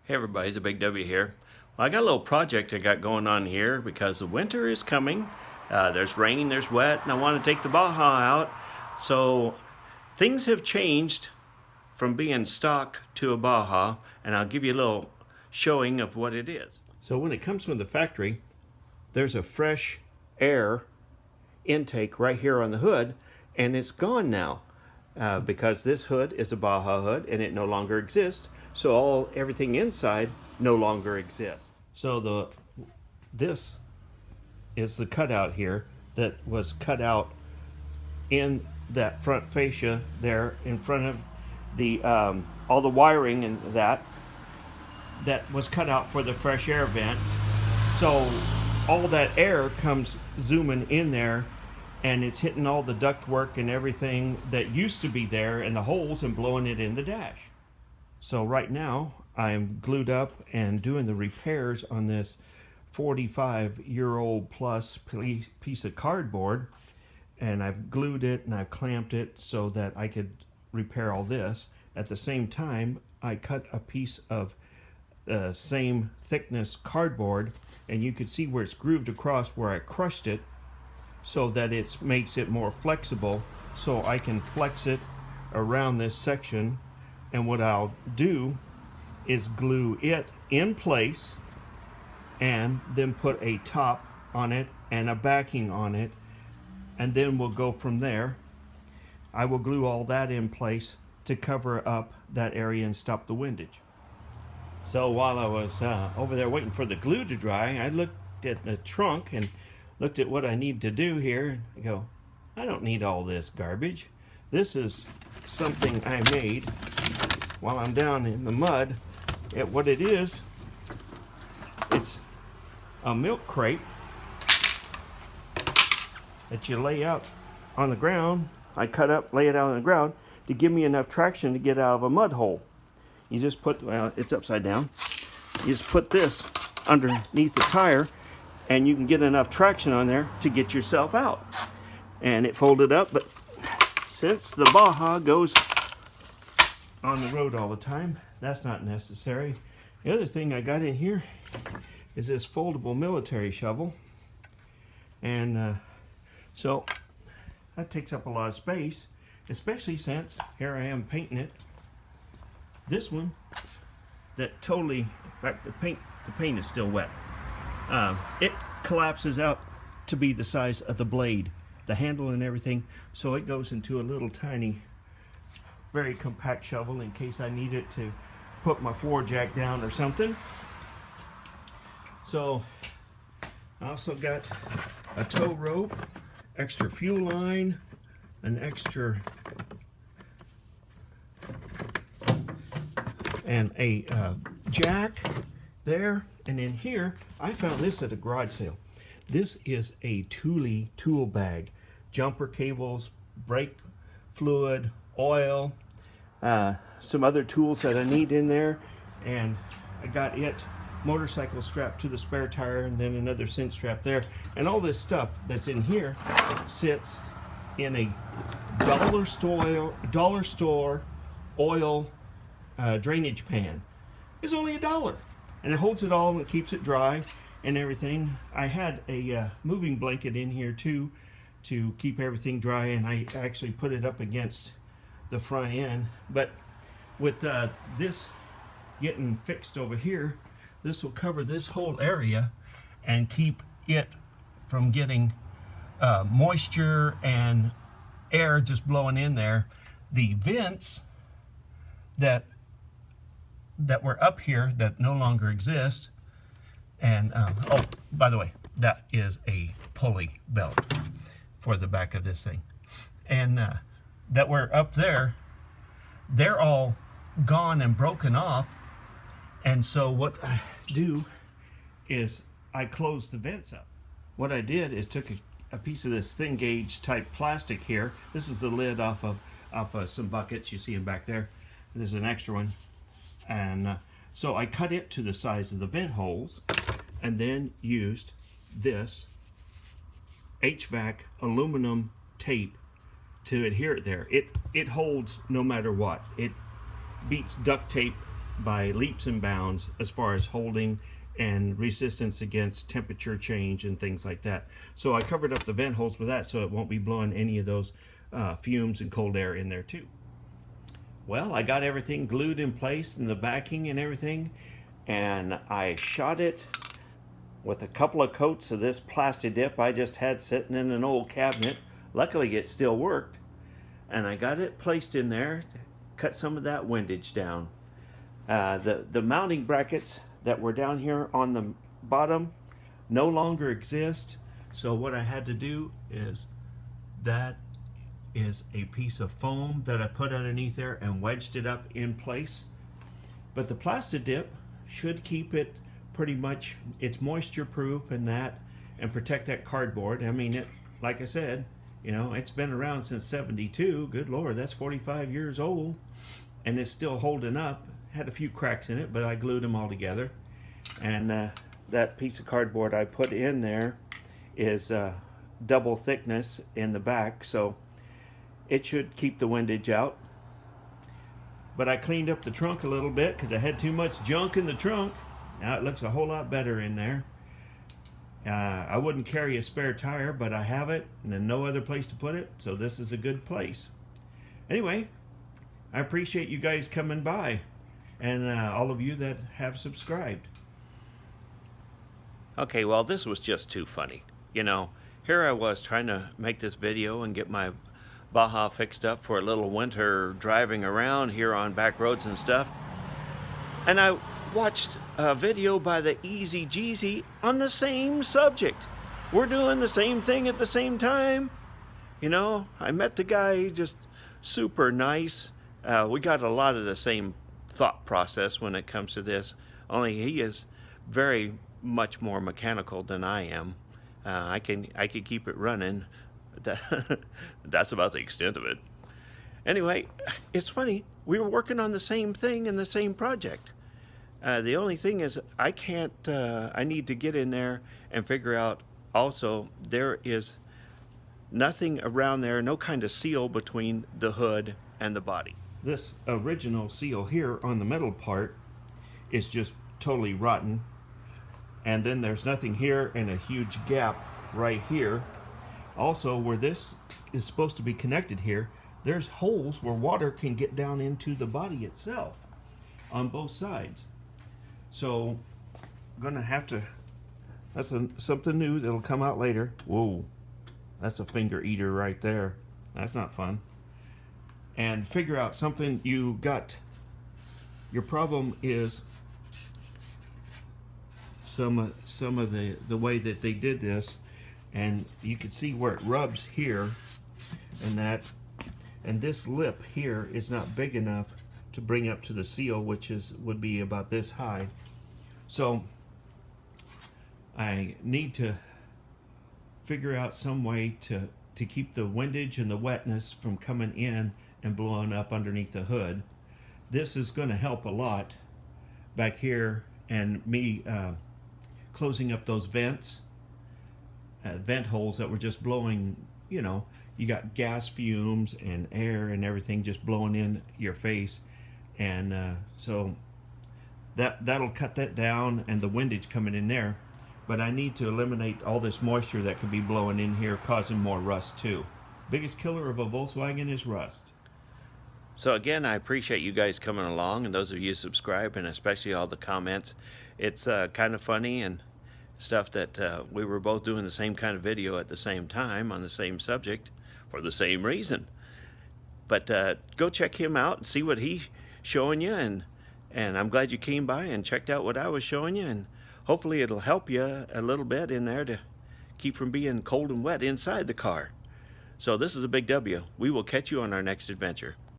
Hey everybody, the Big W here. Well, I got a little project I got going on here because the winter is coming. There's rain, there's wet, and I want to take the Baja out. So things have changed from being stock to a Baja, and I'll give you a little showing of what it is. So when it comes from the factory, there's a fresh air intake right here on the hood, and it's gone now because this hood is a Baja hood and it no longer exists. So everything inside no longer exists. So this is the cutout here that was cut out in that front fascia there in front of the all the wiring and that was cut out for the fresh air vent. So all that air comes zooming in there, and it's hitting all the ductwork and everything that used to be there in the holes and blowing it in the dash. So right now I'm glued up and doing the repairs on this 45-year-old plus piece of cardboard, and I've glued it and I've clamped it so that I could repair all this. At the same time, I cut a piece of same thickness cardboard, and you could see where it's grooved across where I crushed it so that it makes it more flexible, so I can flex it around this section. And what I'll do is glue it in place and then put a top on it and a backing on it, and then we'll go from there. I will glue all that in place to cover up that area and stop the windage. So while I was over there waiting for the glue to dry, I looked at the trunk and looked at what I need to do here. I go, I don't need all this garbage. This is something I made while I'm down in the mud. What it is, it's a milk crate that you lay out on the ground. I cut up, lay it out on the ground to give me enough traction to get out of a mud hole. You just put, well, it's upside down. You just put this underneath the tire and you can get enough traction on there to get yourself out. And it folded up, but since the Baja goes on the road all the time, that's not necessary. The other thing I got in here is this foldable military shovel, and so that takes up a lot of space, especially since here I am painting it. This one that totally, in fact the paint is still wet. It collapses out to be the size of the blade, the handle and everything, so it goes into a little tiny, very compact shovel in case I need it to put my floor jack down or something. So I also got a tow rope, extra fuel line, an extra and a jack there. And in here I found this at a garage sale. This is a Thule tool bag, jumper cables, brake fluid, oil, some other tools that I need in there, and I got it motorcycle strapped to the spare tire, and then another cinch strap there, and all this stuff that's in here sits in a dollar store oil drainage pan. It's only $1, and it holds it all and it keeps it dry and everything. I had a moving blanket in here too to keep everything dry, and I actually put it up against the front end. But with this getting fixed over here, this will cover this whole area and keep it from getting moisture and air just blowing in there. The vents that were up here that no longer exist, and oh, by the way, that is a pulley belt for the back of this thing, and that were up there, they're all gone and broken off. And so what I do is I close the vents up. What I did is took a piece of this thin gauge type plastic here. This is the lid off of some buckets you see them back there. There's an extra one, and so I cut it to the size of the vent holes, and then used this HVAC aluminum tape to adhere it there. It holds no matter what. It beats duct tape by leaps and bounds as far as holding and resistance against temperature change and things like that. So I covered up the vent holes with that so it won't be blowing any of those fumes and cold air in there too. Well, I got everything glued in place and the backing and everything, and I shot it with a couple of coats of this plastic dip I just had sitting in an old cabinet. Luckily it still worked, and I got it placed in there, cut some of that windage down. The mounting brackets that were down here on the bottom no longer exist, so what I had to do is, that is a piece of foam that I put underneath there and wedged it up in place. But the plastic dip should keep it pretty much, it's moisture proof and that, and protect that cardboard. I mean, it, like I said, you know, it's been around since 72. Good Lord, that's 45 years old, and it's still holding up. Had a few cracks in it, but I glued them all together. And that piece of cardboard I put in there is double thickness in the back, so it should keep the windage out. But I cleaned up the trunk a little bit because I had too much junk in the trunk. Now it looks a whole lot better in there. I wouldn't carry a spare tire, but I have it and then no other place to put it, so this is a good place. Anyway, I appreciate you guys coming by, and all of you that have subscribed. Okay, well, this was just too funny. You know, here I was trying to make this video and get my Baja fixed up for a little winter driving around here on back roads and stuff. And I watched a video by the Easy Jeezy on the same subject. We're doing the same thing at the same time. You know, I met the guy, just super nice. We got a lot of the same thought process when it comes to this, only he is very much more mechanical than I am. I can keep it running. That's about the extent of it. Anyway, it's funny, we were working on the same thing in the same project. The only thing is I can't, I need to get in there and figure out also there is nothing around there, no kind of seal between the hood and the body. This original seal here on the metal part is just totally rotten, and then there's nothing here and a huge gap right here. Also, where this is supposed to be connected here, there's holes where water can get down into the body itself on both sides. So I'm gonna have to, that's something new that'll come out later. Whoa, that's a finger eater right there. That's not fun. And figure out something you got. Your problem is some of the way that they did this, and you can see where it rubs here and that, and this lip here is not big enough to bring up to the seal, which would be about this high. So I need to figure out some way to keep the windage and the wetness from coming in and blowing up underneath the hood. This is going to help a lot back here, and me closing up those vent holes that were just blowing, you know, you got gas fumes and air and everything just blowing in your face, and so that'll cut that down and the windage coming in there. But I need to eliminate all this moisture that could be blowing in here, causing more rust too. Biggest killer of a Volkswagen is rust. So again, I appreciate you guys coming along, and those of you subscribe, and especially all the comments. It's kind of funny and stuff that we were both doing the same kind of video at the same time on the same subject for the same reason. But go check him out and see what he's showing you, and I'm glad you came by and checked out what I was showing you, and hopefully it'll help you a little bit in there to keep from being cold and wet inside the car. So this is a big W. We will catch you on our next adventure.